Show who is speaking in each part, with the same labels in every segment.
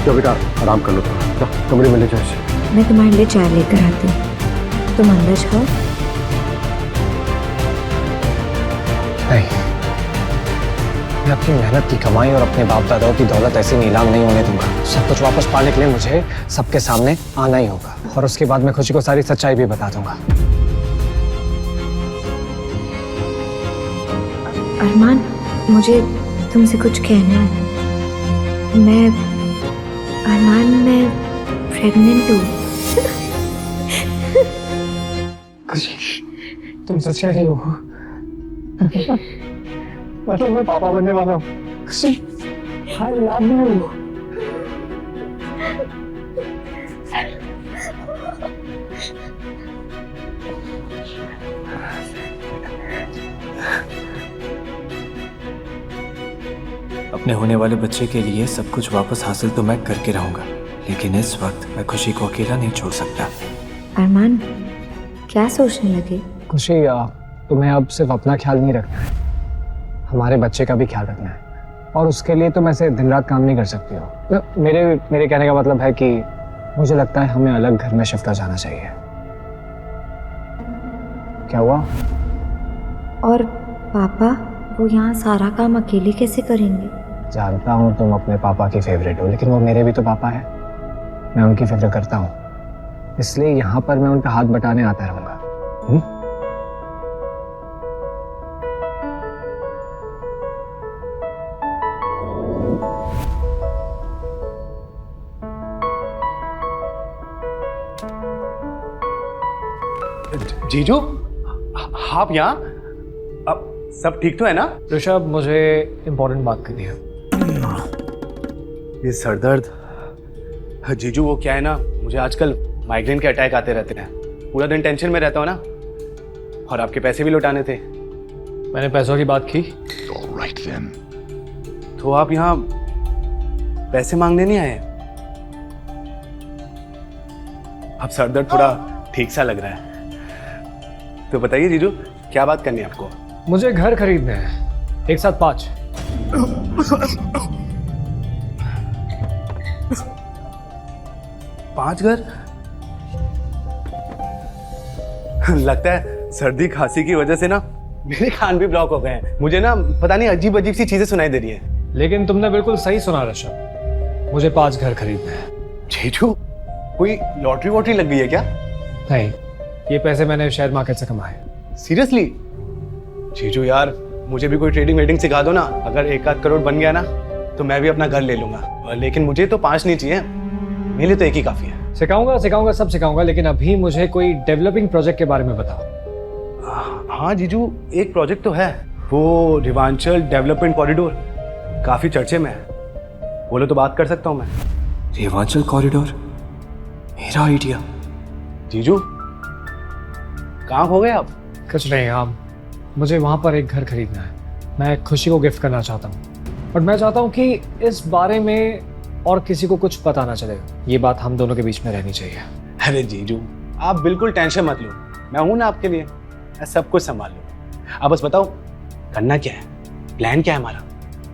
Speaker 1: जाओ बेटा, आराम कर लो थोड़ा, जाओ कमरे में ले जाओ इसे।
Speaker 2: मैं तुम्हारे लिए चाय लेकर आती हूँ, तुम अंदर जाओ।
Speaker 3: नहीं, मैं अपनी मेहनत की कमाई और अपने बाप दादाओं की दौलत ऐसे नीलाम नहीं होने दूंगा। सब कुछ वापस पाने के लिए मुझे सबके सामने आना ही होगा, और उसके बाद मैं खुशी को सारी सच्चाई भी बता दूंगा।
Speaker 2: अरमान, मुझे तुमसे कुछ कहना है। मैं प्रेग्नेंट हूँ।
Speaker 3: खुशी, तुम सच कह रही हो? मतलब मैं पापा बनने वाला हूँ। खुशी, I love you। अपने होने वाले बच्चे के लिए सब कुछ वापस हासिल तो मैं करके रहूंगा, लेकिन इस वक्त मैं खुशी को अकेला नहीं छोड़ सकता।
Speaker 2: अरमान, क्या सोचने लगे?
Speaker 3: खुशी, तुम्हें अब सिर्फ अपना ख्याल नहीं रखना है, हमारे बच्चे का भी ख्याल रखना है, और उसके लिए तुम ऐसे दिन रात काम नहीं कर सकती हो। मेरे कहने का मतलब है कि मुझे लगता है हमें अलग घर में शिफ्ट हो जाना चाहिए। क्या हुआ?
Speaker 2: और पापा, वो यहाँ सारा काम अकेले कैसे करेंगे?
Speaker 3: जानता हूँ तुम अपने पापा की फेवरेट हो, लेकिन वो मेरे भी तो पापा हैं, मैं उनकी फिक्र करता हूँ, इसलिए यहाँ पर मैं उनका हाथ बटाने आता रहूंगा।
Speaker 4: जीजू, आप यहाँ? अब सब ठीक तो है ना?
Speaker 3: ऋषभ, मुझे इम्पोर्टेंट बात करनी है।
Speaker 4: ये सरदर्द, जीजू वो क्या है ना, मुझे आजकल माइग्रेन के अटैक आते रहते हैं, पूरा दिन टेंशन में रहता हूँ ना, और आपके पैसे भी लौटाने थे।
Speaker 3: मैंने पैसों की बात की।
Speaker 4: तो आप यहाँ पैसे मांगने नहीं आए? अब सरदर्द थोड़ा ठीक सा लग रहा है, तो बताइए जीजू, क्या बात करनी है आपको?
Speaker 3: मुझे घर खरीदने हैं, एक साथ 5।
Speaker 4: पांच घर? लगता है सर्दी खांसी की वजह से ना मेरे कान भी ब्लॉक हो गए हैं, मुझे ना पता नहीं अजीब अजीब सी चीजें सुनाई दे रही हैं।
Speaker 3: लेकिन तुमने बिल्कुल सही सुना ऋषभ, मुझे 5 घर खरीदने हैं।
Speaker 4: जीजू, कोई लॉटरी वॉटरी लग गई है क्या?
Speaker 3: नहीं, ये पैसे मैंने शेयर मार्केट से कमाए।
Speaker 4: सीरियसली? जीजू यार, मुझे भी कोई ट्रेडिंग वेडिंग सिखा दो ना, अगर 1-8 करोड़ बन गया ना तो मैं भी अपना घर ले लूंगा, लेकिन मुझे तो 5 नहीं चाहिए, मेरे लिए तो एक ही काफी है।
Speaker 3: सिखाऊंगा, सब सिखाऊंगा, लेकिन अभी मुझे कोई डेवलपिंग प्रोजेक्ट के बारे में बताओ।
Speaker 4: हाँ जीजू, एक प्रोजेक्ट तो है, वो रिवांचल डेवलपमेंट कॉरिडोर, काफी चर्चे में है, बोलो तो बात कर सकता हूँ मैं।
Speaker 3: रिवांचल कॉरिडोर? मेरा आइडिया?
Speaker 4: जीजू, कहाँ हो गए आप?
Speaker 3: कुछ नहीं, हम मुझे वहाँ पर एक घर खरीदना है, मैं खुशी को गिफ्ट करना चाहता हूँ, और मैं चाहता हूँ कि इस बारे में और किसी को कुछ पता ना चले, ये बात हम दोनों के बीच में रहनी चाहिए।
Speaker 4: अरे जीजू, आप बिल्कुल टेंशन मत लो, मैं हूं ना आपके लिए, मैं सब कुछ संभाल लूंगा। आप बस बताओ करना क्या है, प्लान क्या है हमारा?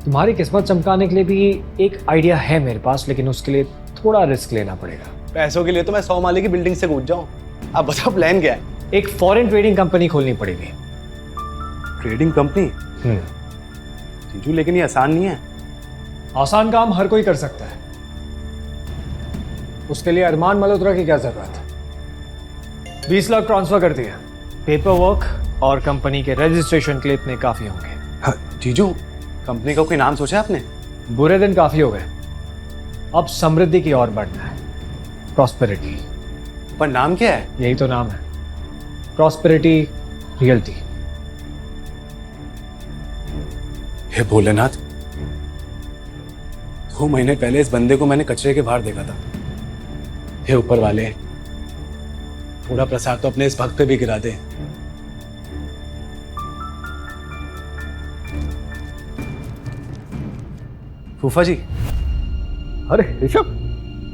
Speaker 3: तुम्हारी किस्मत चमकाने के लिए भी एक आइडिया है मेरे पास, लेकिन उसके लिए थोड़ा रिस्क लेना पड़ेगा।
Speaker 4: पैसों के लिए तो मैं 100 माले की बिल्डिंग से कूद जाऊं, आप बताओ प्लान क्या है?
Speaker 3: एक फॉरेन ट्रेडिंग कंपनी खोलनी पड़ेगी।
Speaker 4: Trading company? जीजू, लेकिन ये आसान नहीं है।
Speaker 3: आसान काम हर कोई कर सकता है, उसके लिए अरमान मल्होत्रा की क्या जरूरत है? 20 लाख ट्रांसफर कर दिया, पेपर वर्क और कंपनी के रजिस्ट्रेशन के लिए इतने काफी होंगे।
Speaker 4: हाँ, जीजू, कंपनी का कोई नाम सोचा है आपने?
Speaker 3: बुरे दिन काफी हो गए, अब समृद्धि की ओर बढ़ना है, प्रॉस्पेरिटी।
Speaker 4: पर नाम क्या है?
Speaker 3: यही तो नाम है, प्रॉस्पेरिटी रियल्टी।
Speaker 4: हे भोलेनाथ, 2 महीने पहले इस बंदे को मैंने कचरे के बाहर देखा था। हे ऊपर वाले, थोड़ा प्रसाद तो अपने इस भक्त पे भी गिरा दे। फूफा जी।
Speaker 1: अरे ऋषभ,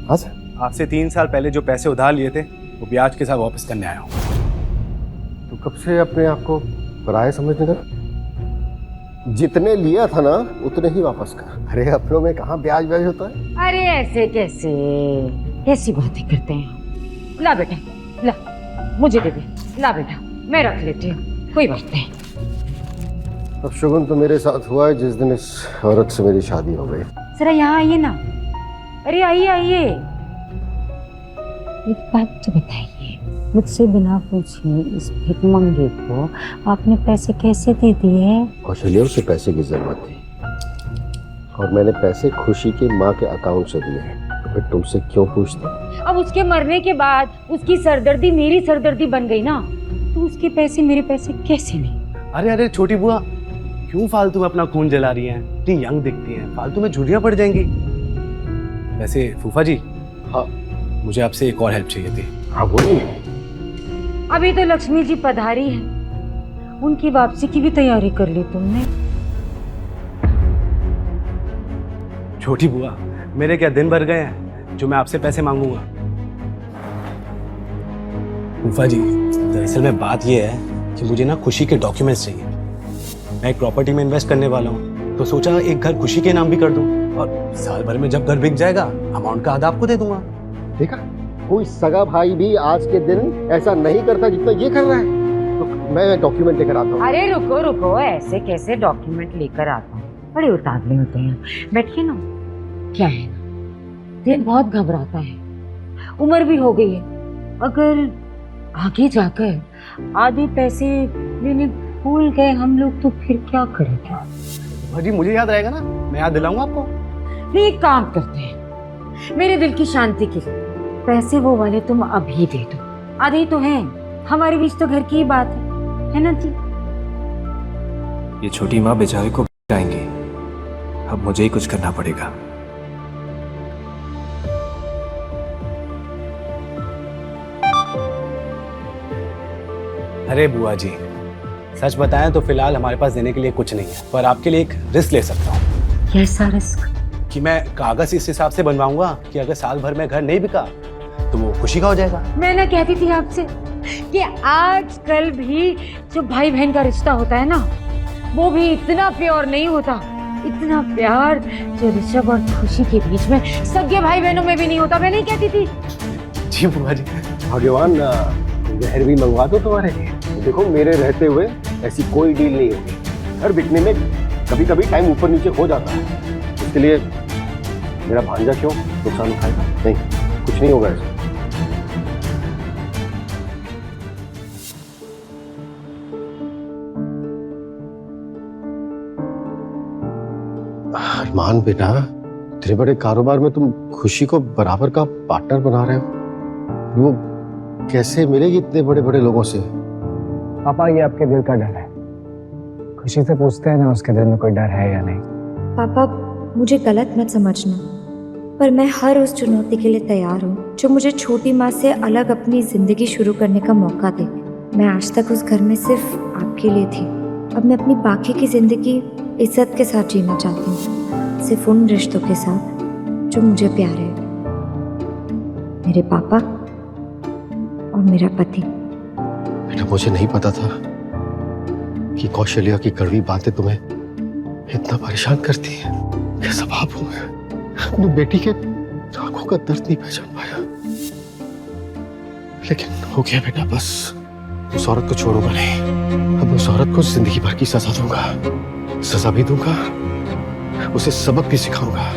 Speaker 1: हाँ सर।
Speaker 4: आपसे 3 साल पहले जो पैसे उधार लिए थे वो ब्याज के साथ वापस करने आया हूँ।
Speaker 1: तो कब से अपने आप को पराया समझने लगा? जितने लिया था ना उतने ही वापस कर। अरे अपनों में कहाँ ब्याज ब्याज होता है।
Speaker 5: अरे ऐसे कैसे, कैसी बातें करते हैं। ला बेटा, ला मुझे दे दे। ला बेटा, मैं रख लेती हूँ, कोई बात नहीं।
Speaker 1: अब शुगन तो मेरे साथ हुआ है जिस दिन इस औरत से मेरी शादी हो गई।
Speaker 5: जरा यहाँ आइए ना। अरे आइए आइए। एक बात तो बताइए, मुझसे बिना पूछे इस भिखमंगे को आपने पैसे कैसे दे दिए?
Speaker 1: कौशल्या, उसे पैसे की जरूरत थी और मैंने पैसे खुशी की माँ के अकाउंट से दिए हैं। तो फिर तुमसे क्यों पूछते?
Speaker 5: अब उसके मरने के बाद उसकी सरदर्दी मेरी सरदर्दी बन गई ना, तो उसके पैसे मेरे पैसे कैसे नहीं?
Speaker 4: अरे अरे छोटी बुआ, क्यों फालतू में अपना खून जला रही हैं? इतनी यंग दिखती हैं, फालतू में झुर्रियां पड़ जाएंगी। वैसे फूफा जी,
Speaker 1: हाँ
Speaker 4: मुझे आपसे एक और हेल्प चाहिए थी।
Speaker 1: हाँ बोलिए।
Speaker 5: अभी तो लक्ष्मी जी पधारी है, उनकी वापसी की भी तैयारी कर ली तुमने?
Speaker 4: छोटी बुआ, मेरे क्या दिन भर गए हैं जो मैं आपसे पैसे मांगूंगा? फूफा जी, दरअसल में बात यह है कि मुझे ना खुशी के डॉक्यूमेंट्स चाहिए। मैं एक प्रॉपर्टी में इन्वेस्ट करने वाला हूँ, तो सोचा एक घर खुशी के नाम भी कर दूं और साल भर में जब घर बिक जाएगा अमाउंट का आधा आपको दे दूंगा।
Speaker 1: देखा, कोई सगा भाई भी आज के दिन ऐसा नहीं करता जितना ये कर रहा है। तो मैं डॉक्यूमेंट लेकर आता हूँ।
Speaker 5: अरे रुको रुको, ऐसे कैसे डॉक्यूमेंट लेकर आता हूँ? बड़े उतावले होते हैं। बैठिए ना। क्या है ना, दिल बहुत घबराता है, उम्र भी हो गई है। अगर आगे जाकर आधे पैसे लेने भूल गए हम लोग तो फिर क्या करेंगे?
Speaker 4: फूफा जी, मुझे याद रहेगा ना, मैं याद दिलाऊंगा आपको।
Speaker 5: नहीं, एक काम करते हैं, मेरे दिल की शांति के लिए पैसे वो वाले तुम अभी दे दो। आधे ही तो हैं, हमारे बीच तो घर की ही बात है ना जी?
Speaker 6: ये छोटी माँ बेचारे को जाएंगे, अब मुझे ही कुछ करना पड़ेगा।
Speaker 4: अरे बुआ जी, सच बताएं तो फिलहाल हमारे पास देने के लिए कुछ नहीं है, पर आपके लिए एक रिस्क ले सकता हूँ।
Speaker 5: कैसा रिस्क? कि
Speaker 4: मैं कागज इस हिसाब से बनवाऊंगा कि अगर साल भर में घर नहीं बिका तो वो खुशी का हो जाएगा।
Speaker 5: मैं ना कहती थी आपसे कि आजकल भी जो भाई बहन का रिश्ता होता है ना, वो भी इतना प्योर नहीं होता। इतना प्यार जो ऋषभ और खुशी के बीच में सगे भाई बहनों में भी नहीं होता। मैं नहीं कहती थी?
Speaker 4: जी बुआ जी।
Speaker 1: भगवान जहर भी मंगवा दो तुम्हारे लिए। देखो, मेरे रहते हुए ऐसी कोई डील नहीं होगी। घर बिकने में कभी कभी टाइम ऊपर नीचे हो जाता है, इसके लिए मेरा भांजा क्यों नुकसान उठाएगा? नहीं, कुछ नहीं होगा ऐसा। अरमान बेटा, इतने बड़े कारोबार में तुम खुशी को बराबर का पार्टनर बना रहे हो। वो कैसे मिलेगी इतने बड़े बड़े लोगों से?
Speaker 3: पापा, ये आपके दिल का डर है। खुशी से पूछते हैं ना उसके दिल में कोई डर है या नहीं।
Speaker 2: पापा, मुझे गलत मत समझना, पर मैं हर उस चुनौती के लिए तैयार हूँ जो मुझे छोटी माँ से अलग अपनी ज़िंदगी शुरू करने का मौका दे। मैं आज तक उस घर में सिर्फ आपके लिए थी। अब मैं अपनी बाकी की ज़िंदगी इज्जत के साथ जीना चाहती हूँ, सिर्फ उन रिश्तों के साथ जो मुझे प्यारे हैं। मेरे पापा और मेरा पति।
Speaker 1: बेटा, मुझे नहीं पता था कि कौशल्या की कड़वी बातें तुम्हें इतना परेशान करती हैं। कैसा बाप हूं मैं, अपनी बेटी के आंखों का दर्द नहीं पहचान पाया। लेकिन हो गया बेटा, बस उस औरत को छोड़ूंगा नहीं। अब उस औरत को जिंदगी भर की सजा दूंगा, सजा भी दूंगा, उसे सबक भी सिखाऊंगा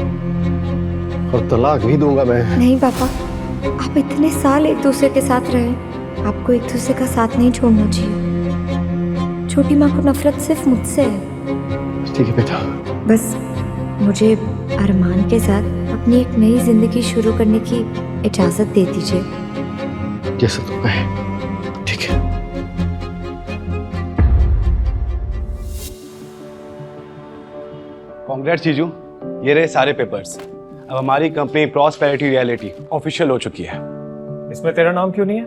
Speaker 1: और तलाक भी दूंगा मैं।
Speaker 2: नहीं पापा, आप इतने साल एक दूसरे के साथ रहे, आपको एक दूसरे का साथ नहीं छोड़ना चाहिए। छोटी माँ को नफरत सिर्फ मुझसे है।
Speaker 1: ठीक है बेटा,
Speaker 2: बस मुझे अरमान के साथ अपनी एक नई जिंदगी शुरू करने की इजाजत दे दीजिए।
Speaker 1: जैसा तुम कहे, ठीक है।
Speaker 4: कांग्रेट्स जीजू, ये रहे सारे पेपर्स। अब हमारी कंपनी प्रॉस्पेरिटी रियलिटी ऑफिशियल हो चुकी है।
Speaker 3: इसमें तेरा नाम क्यों नहीं है?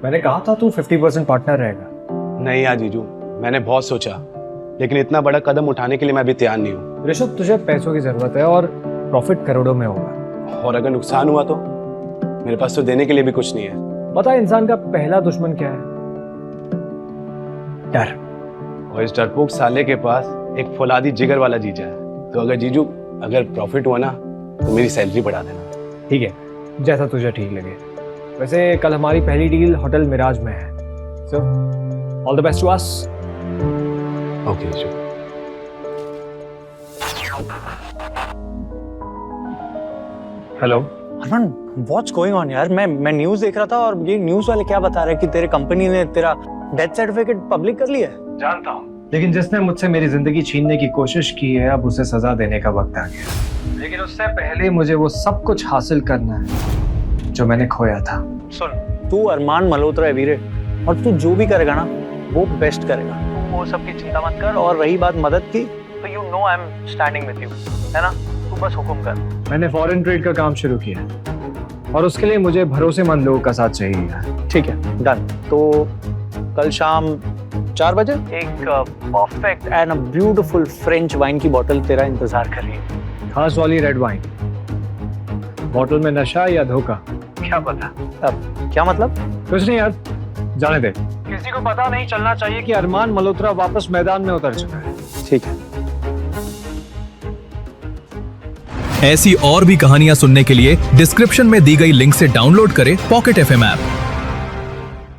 Speaker 3: मैंने कहा था तू 50% पार्टनर रहेगा।
Speaker 4: नहीं यार जीजू, मैंने बहुत सोचा, लेकिन इतना बड़ा कदम उठाने के लिए मैं अभी तैयार नहीं हूँ।
Speaker 3: ऋषभ, तुझे पैसों की जरूरत है और प्रॉफिट करोड़ों में होगा।
Speaker 4: और अगर नुकसान हुआ तो मेरे पास तो देने के लिए भी कुछ नहीं है।
Speaker 3: पता है इंसान का पहला दुश्मन क्या है? डर।
Speaker 4: और इस डरपोक साले के पास एक फौलादी जिगर वाला जीजा है, तो अगर जीजू अगर प्रॉफिट हुआ ना तो मेरी सैलरी बढ़ा देना।
Speaker 3: ठीक है, जैसा तुझे ठीक लगे। वैसे कल हमारी पहली डील होटल मिराज में है, so all the best to us.
Speaker 4: Okay जीजू।
Speaker 3: Hello
Speaker 7: Arman, what's going on यार? मैं न्यूज़ देख रहा था और ये न्यूज़ वाले क्या बता रहे हैं कि तेरे कंपनी ने तेरा डेथ सर्टिफिकेट पब्लिक कर लिया है।
Speaker 3: जानता हूँ, लेकिन जिसने मुझसे मेरी जिंदगी छीनने की कोशिश की है, अब उसे सजा देने का वक्त आ गया। लेकिन उससे पहले मुझे वो सब कुछ हासिल करना है जो मैंने खोया था।
Speaker 7: सुन, तू अरमान मल्होत्रा है वीरे, और तू जो भी करेगा ना वो बेस्ट करेगा। तू वो सब की चिंता मत कर, और रही बात मदद की तो you know I am standing with you, है ना? तू बस हुक्म कर।
Speaker 3: मैंने फॉरेन ट्रेड का काम शुरू किया और उसके लिए मुझे भरोसेमंद लोगों का साथ चाहिए।
Speaker 7: ठीक है, डन। तो कल शाम 4 बजे एक perfect and a beautiful French wine की बोतल तेरा इंतजार कर रही है।
Speaker 3: खास वाली रेड वाइन। बोतल में नशा या धोखा, क्या पता।
Speaker 7: अब क्या मतलब?
Speaker 3: कुछ नहीं यार, जाने दे। किसी को पता नहीं चलना चाहिए कि अरमान मल्होत्रा वापस मैदान में उतर चुका है।
Speaker 7: ठीक है।
Speaker 8: ऐसी और भी कहानियां सुनने के लिए डिस्क्रिप्शन में दी गई लिंक से डाउनलोड करें पॉकेट FM ऐप।